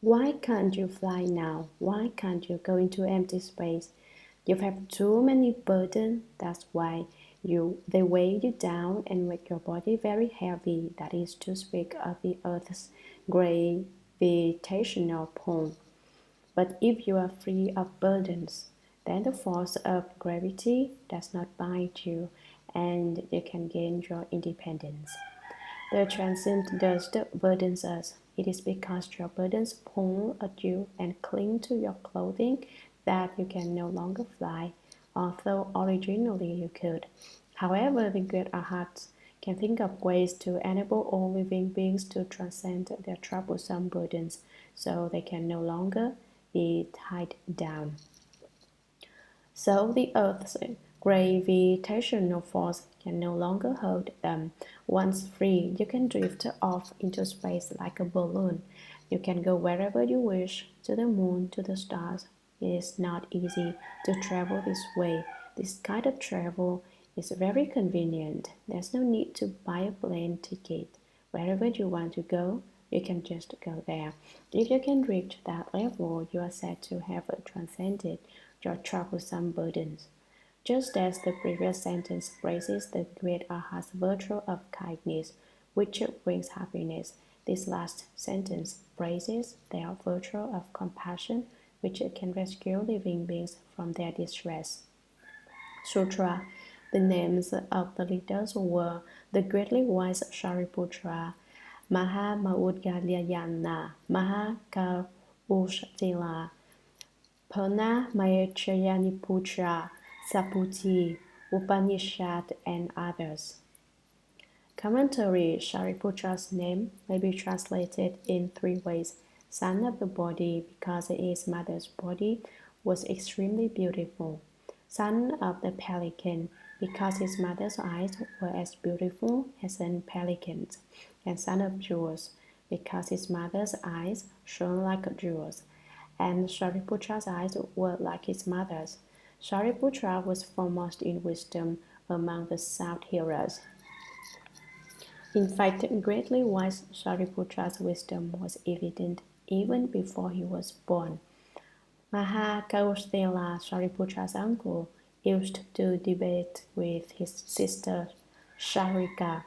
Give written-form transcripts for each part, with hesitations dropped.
Why can't you fly now? Why can't you go into empty space? You have too many burdens. That's why they weigh you down and make your body very heavy. That is to speak of the Earth's gravitational pull. But if you are free of burdens, then the force of gravity does not bind you, and you can gain your independence. The transient dust burdens us. It is because your burdens pull at you and cling to your clothing that you can no longer fly, although originally you could. However, the great arhats can think of ways to enable all living beings to transcend their troublesome burdens, so they can no longer be tied down. So the Earth's gravitational force can no longer hold them. Once free, you can drift off into space like a balloon. You can go wherever you wish, to the moon, to the stars. It is not easy to travel this way. This kind of travel is very convenient. There's no need to buy a plane ticket. Wherever you want to go, you can just go there. If you can reach that level, you are said to have transcended your troublesome burdens. Just as the previous sentence praises the great Arhat's virtue of kindness, which brings happiness, this last sentence praises their virtue of compassion, which can rescue living beings from their distress. Sutra. The names of the leaders were the greatly wise Shariputra, Mahamaugalyayana, Mahakausthila, Purna Mayachayaniputra, Saputi, Upanishad, and others. Commentary. Shariputra's name may be translated in three ways. Son of the body, because his mother's body was extremely beautiful. Son of the pelican, because his mother's eyes were as beautiful as a pelican's. And son of jewels, because his mother's eyes shone like jewels. And Shariputra's eyes were like his mother's. Shariputra was foremost in wisdom among the South heroes. In fact, greatly wise Shariputra's wisdom was evident even before he was born. Mahakausthila, Shariputra's uncle, used to debate with his sister Sharika.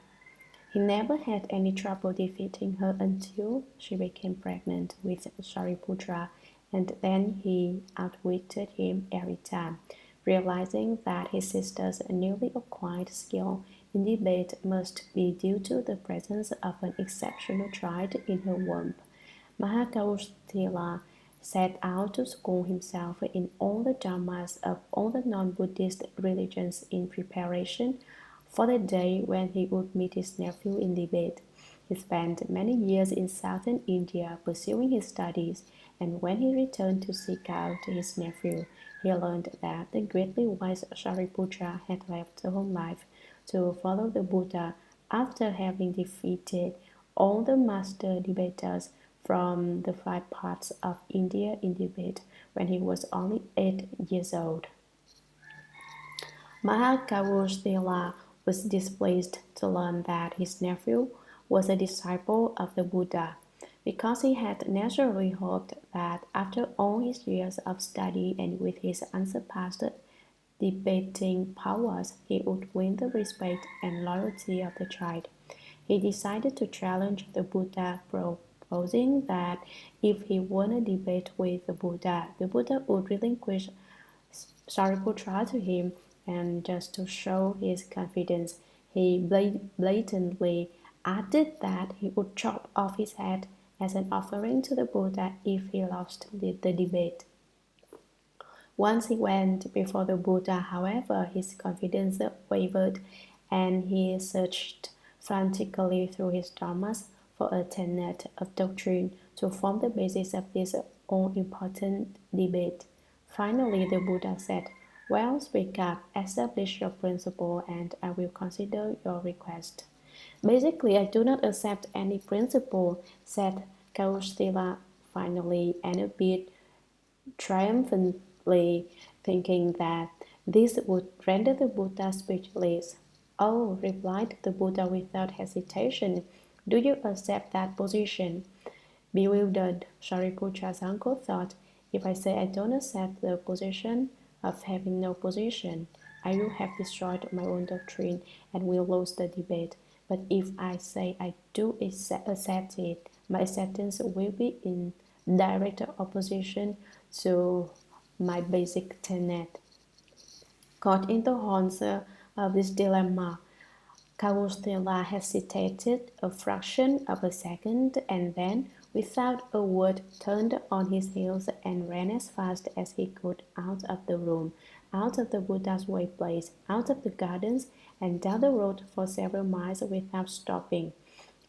He never had any trouble defeating her until she became pregnant with Shariputra, and then he outwitted him every time. Realizing that his sister's newly acquired skill in debate must be due to the presence of an exceptional child in her womb, Mahakausthila set out to school himself in all the dharmas of all the non-Buddhist religions in preparation for the day when he would meet his nephew in debate. He spent many years in southern India pursuing his studies, and when he returned to seek out his nephew, he learned that the greatly wise Shariputra had left home life to follow the Buddha after having defeated all the master debaters from the 5 parts of India in debate when he was only 8 years old. Mahakausthila was displeased to learn that his nephew was a disciple of the Buddha, because he had naturally hoped that after all his years of study and with his unsurpassed debating powers, he would win the respect and loyalty of the child. He decided to challenge the Buddha, proposing that if he won a debate with the Buddha would relinquish Shariputra to him, and just to show his confidence, he blatantly added that he would chop off his head as an offering to the Buddha if he lost the debate. Once he went before the Buddha, however, his confidence wavered, and he searched frantically through his dharmas for a tenet of doctrine to form the basis of this all-important debate. Finally, the Buddha said, "Well, speak up, establish your principle, and I will consider your request." "Basically, I do not accept any principle," said Kausthila finally, and a bit triumphantly, thinking that this would render the Buddha speechless. "Oh," replied the Buddha without hesitation, "do you accept that position? Bewildered, Shariputra's uncle thought, if I say I don't accept the position of having no position, I will have destroyed my own doctrine and will lose the debate. But if I say I do accept it, my acceptance will be in direct opposition to my basic tenet. Caught in the horns of this dilemma, Kaustila hesitated a fraction of a second and then, without a word, turned on his heels and ran as fast as he could out of the room, out of the Buddha's way place, out of the gardens, and down the road for several miles without stopping.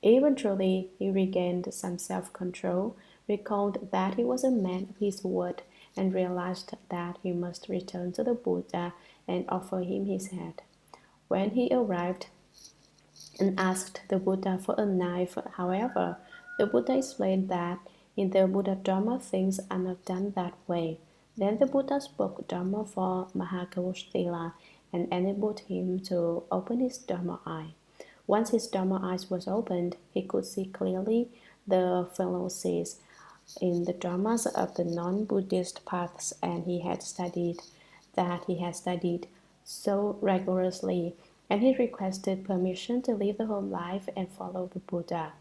Eventually, he regained some self-control, recalled that he was a man of his word, and realized that he must return to the Buddha and offer him his head. When he arrived and asked the Buddha for a knife, however, the Buddha explained that in the Buddha Dharma things are not done that way. Then the Buddha spoke Dharma for Mahakaustila and enabled him to open his Dharma eye. Once his Dharma eyes was opened, he could see clearly the fallacies in the dharmas of the non-Buddhist paths, and he had studied so rigorously, and he requested permission to leave the home life and follow the Buddha.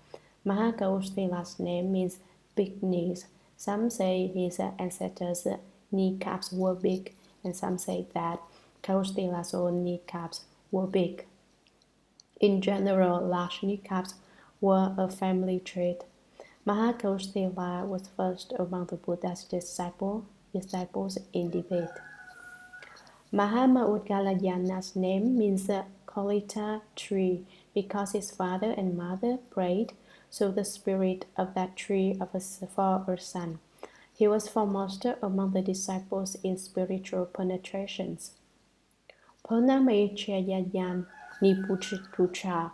Mahakaustila's name means big knees. Some say his ancestors' kneecaps were big, and some say that Kaustila's own kneecaps were big. In general, large kneecaps were a family trait. Mahakaustila was first among the Buddha's disciples in debate. Mahamaudgalayana's name means Kolita tree because his father and mother prayed to the spirit of that tree for a son. He was foremost among the disciples in spiritual penetrations. Purnamaichayayan Niputra.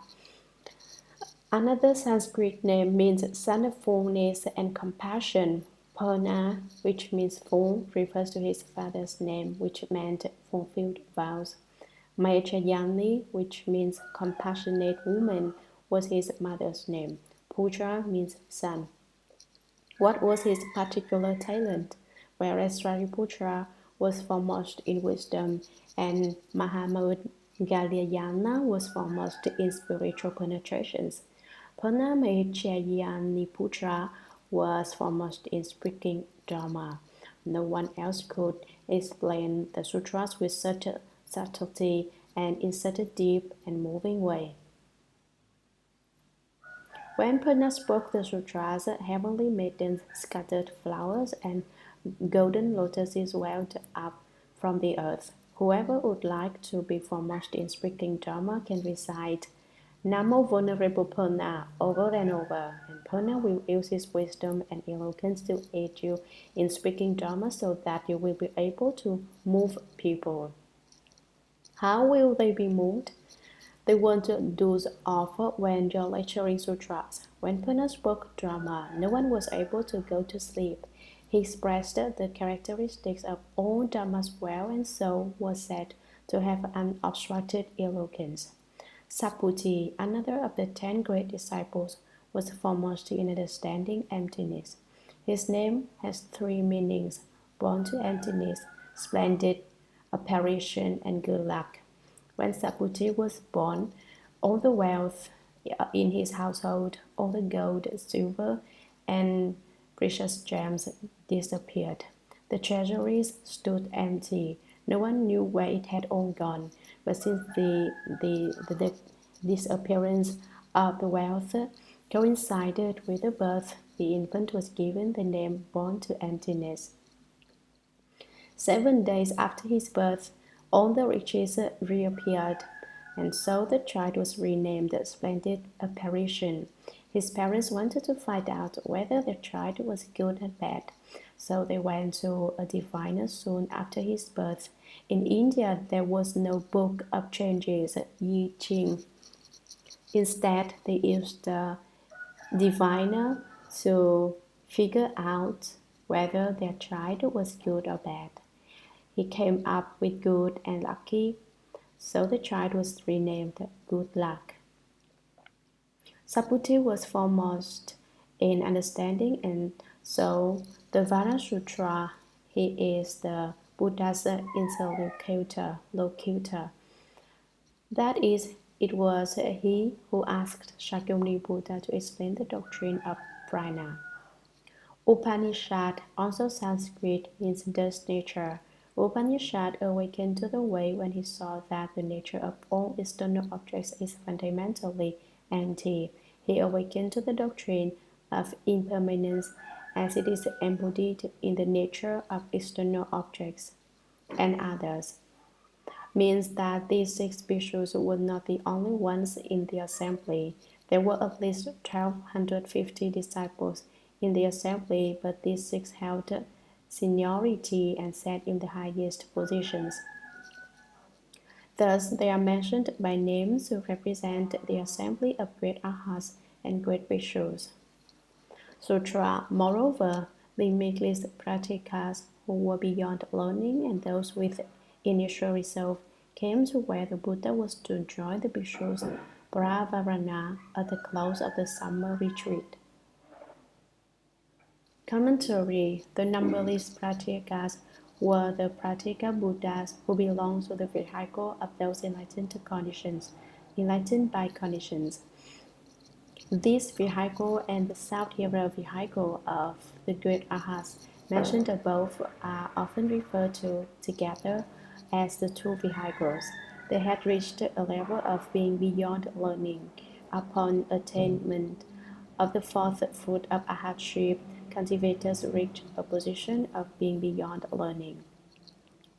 Another Sanskrit name means son of fullness and compassion. Purna, which means full, refers to his father's name, which meant fulfilled vows. Maichayani, which means compassionate woman, was his mother's name. Putra means son. What was his particular talent? Whereas Shariputra was foremost in wisdom and Mahamudgalyayana was foremost in spiritual penetrations, Purnamaichayaniputra was foremost in speaking Dharma. No one else could explain the sutras with such a subtlety and in such a deep and moving way. When Purna spoke the sutras, heavenly maidens scattered flowers and golden lotuses welled up from the earth. Whoever would like to be foremost in speaking Dharma can recite Namo Venerable Purna over and over, and Purna will use his wisdom and eloquence to aid you in speaking Dharma so that you will be able to move people. How will they be moved? They want to doze off when you're lecturing sutras. When Purna spoke Dharma, no one was able to go to sleep. He expressed the characteristics of all Dharmas well and so was said to have unobstructed eloquence. Saputi, another of the 10 great disciples, was foremost in understanding emptiness. His name has 3 meanings: born to emptiness, splendid, apparition, and good luck. When Saputi was born, all the wealth in his household, all the gold, silver, and precious gems disappeared. The treasuries stood empty. No one knew where it had all gone. But since the disappearance of the wealth coincided with the birth, the infant was given the name born to emptiness. 7 days after his birth, all the riches reappeared, and so the child was renamed Splendid Apparition. His parents wanted to find out whether the child was good or bad, so they went to a diviner soon after his birth. In India, there was no book of changes, Yi Ching. Instead, they used the diviner to figure out whether their child was good or bad. He came up with good and lucky, so the child was renamed Good Luck. Saputi was foremost in understanding, and so the Vana Sutra, he is the Buddha's interlocutor. That is, it was he who asked Shakyamuni Buddha to explain the doctrine of prana. Upanishad, also Sanskrit, means dust nature. Upanishad awakened to the way when he saw that the nature of all external objects is fundamentally empty. He awakened to the doctrine of impermanence as it is embodied in the nature of external objects and others. Means that these 6 bhikshus were not the only ones in the assembly. There were at least 1,250 disciples in the assembly, but these 6 held seniority and sat in the highest positions. Thus, they are mentioned by name to represent the assembly of great arhats and great bhikshus. Sutra, moreover, the immediate practitioners who were beyond learning and those with initial resolve came to where the Buddha was to join the bhikshus Pravarana at the close of the summer retreat. Commentary: the numberless practitioners were the practical Buddhas who belonged to the vehicle of those enlightened by conditions. This vehicle and the self-hero vehicle of the great arhats mentioned above are often referred to together as the 2 vehicles. They had reached a level of being beyond learning. Upon attainment of the 4th fruit of arhatship, cultivators reach a position of being beyond learning.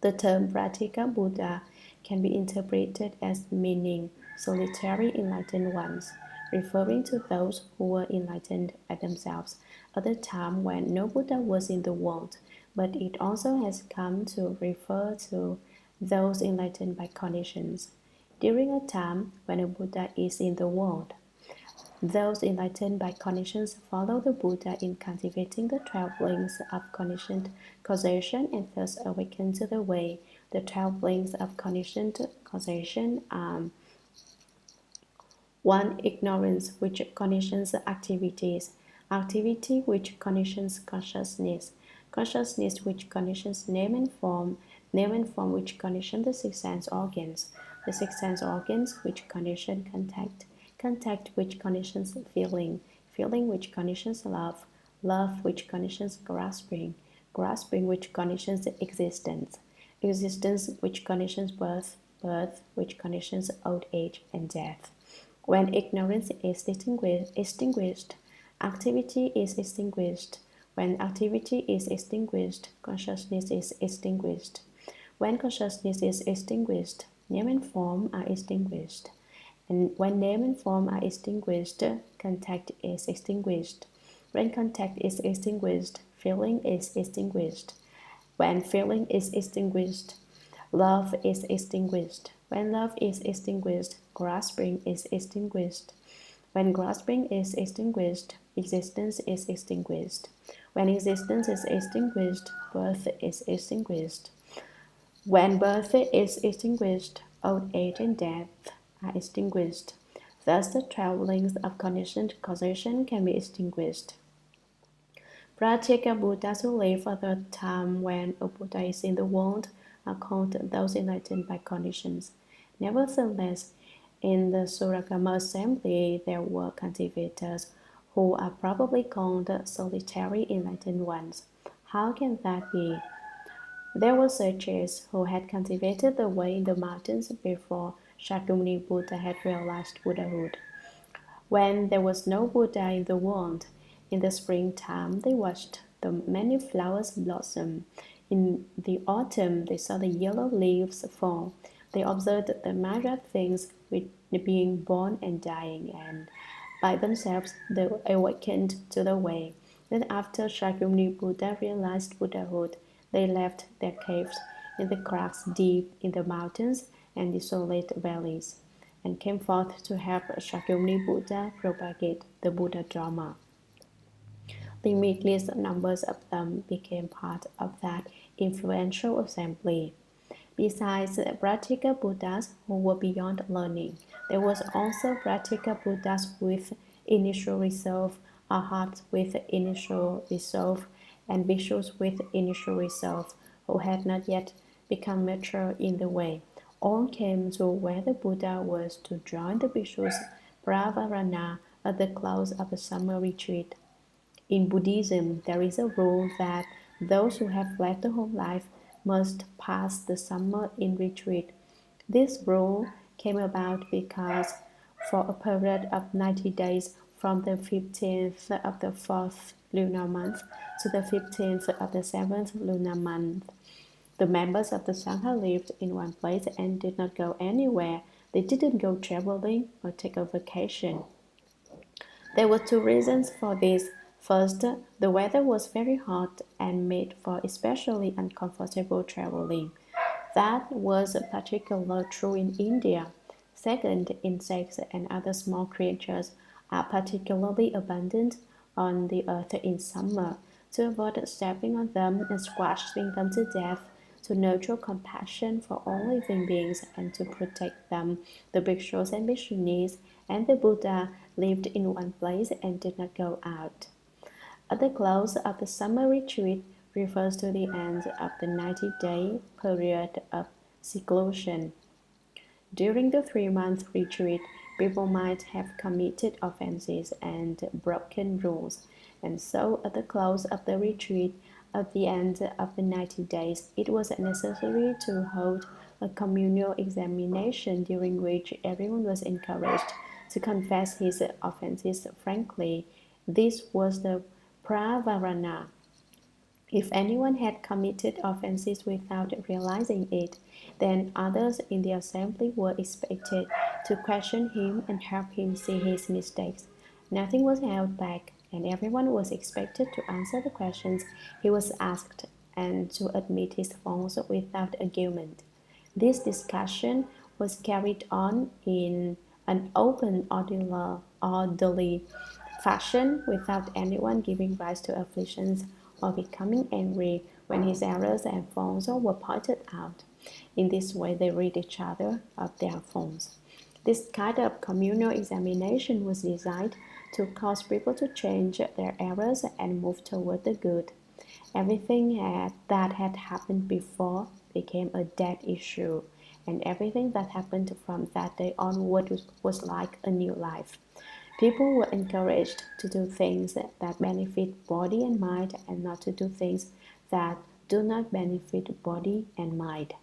The term Pratika Buddha can be interpreted as meaning solitary enlightened ones, referring to those who were enlightened by themselves at the time when no Buddha was in the world, but it also has come to refer to those enlightened by conditions. During a time when a Buddha is in the world, those enlightened by conditions follow the Buddha in cultivating the 12 links of conditioned causation and thus awaken to the way. The 12 links of conditioned causation are 1. Ignorance, which conditions activities. Activity, which conditions consciousness. Consciousness, which conditions name and form. Name and form, which condition the 6 sense organs. The 6 sense organs, which condition contact. Contact, which conditions feeling. Feeling, which conditions love. Love, which conditions grasping. Grasping, which conditions existence. Existence, which conditions birth. Birth, which conditions old age and death. When ignorance is extinguished, activity is extinguished. When activity is extinguished, consciousness is extinguished. When consciousness is extinguished, name and form are extinguished. And when name and form are extinguished, contact is extinguished. When contact is extinguished, feeling is extinguished. When feeling is extinguished, love is extinguished. When love is extinguished, grasping is extinguished. When grasping is extinguished, existence is extinguished. When existence is extinguished, birth is extinguished. When birth is extinguished, old age and death are extinguished. Thus the 12 links of conditioned causation can be extinguished. Pratyeka Buddhas who live at the time when a Buddha is in the world are called those enlightened by conditions. Nevertheless, in the Shurangama assembly there were cultivators who are probably called solitary enlightened ones. How can that be? There were sages who had cultivated the way in the mountains before Shakyamuni Buddha had realized Buddhahood. When there was no Buddha in the world, in the springtime they watched the many flowers blossom. In the autumn they saw the yellow leaves fall. They observed the myriad things with being born and dying, and by themselves they awakened to the way. Then after Shakyamuni Buddha realized Buddhahood, they left their caves in the cracks deep in the mountains and desolate valleys, and came forth to help Shakyamuni Buddha propagate the Buddha Dharma. Limitless numbers of them became part of that influential assembly. Besides practical Buddhas who were beyond learning, there was also practical Buddhas with initial resolve, arhats with initial resolve, and bhikshus with initial resolve, who had not yet become mature in the way. All came to where the Buddha was to join the bhikshus Pravarana at the close of the summer retreat. In Buddhism, there is a rule that those who have led the whole life must pass the summer in retreat. This rule came about because for a period of 90 days from the 15th of the 4th lunar month to the 15th of the 7th lunar month, the members of the Sangha lived in one place and did not go anywhere. They didn't go traveling or take a vacation. There were two reasons for this. First, the weather was very hot and made for especially uncomfortable traveling. That was particularly true in India. Second, insects and other small creatures are particularly abundant on the earth in summer. To avoid stepping on them and squashing them to death, to nurture compassion for all living beings and to protect them, the bhikshus and bhikshunis and the Buddha lived in one place and did not go out. At the close of the summer retreat refers to the end of the 90-day period of seclusion. During the 3-month retreat, people might have committed offenses and broken rules, and so at the close of the retreat, at the end of the 90 days, it was necessary to hold a communal examination during which everyone was encouraged to confess his offenses frankly. This was the pravarana. If anyone had committed offenses without realizing it, then others in the assembly were expected to question him and help him see his mistakes. Nothing was held back, and everyone was expected to answer the questions he was asked and to admit his faults without argument. This discussion was carried on in an open, orderly fashion without anyone giving rise to afflictions or becoming angry when his errors and faults were pointed out. In this way, they rid each other of their faults. This kind of communal examination was designed to cause people to change their errors and move toward the good. Everything that had happened before became a dead issue, and everything that happened from that day onward was like a new life. People were encouraged to do things that benefit body and mind and not to do things that do not benefit body and mind.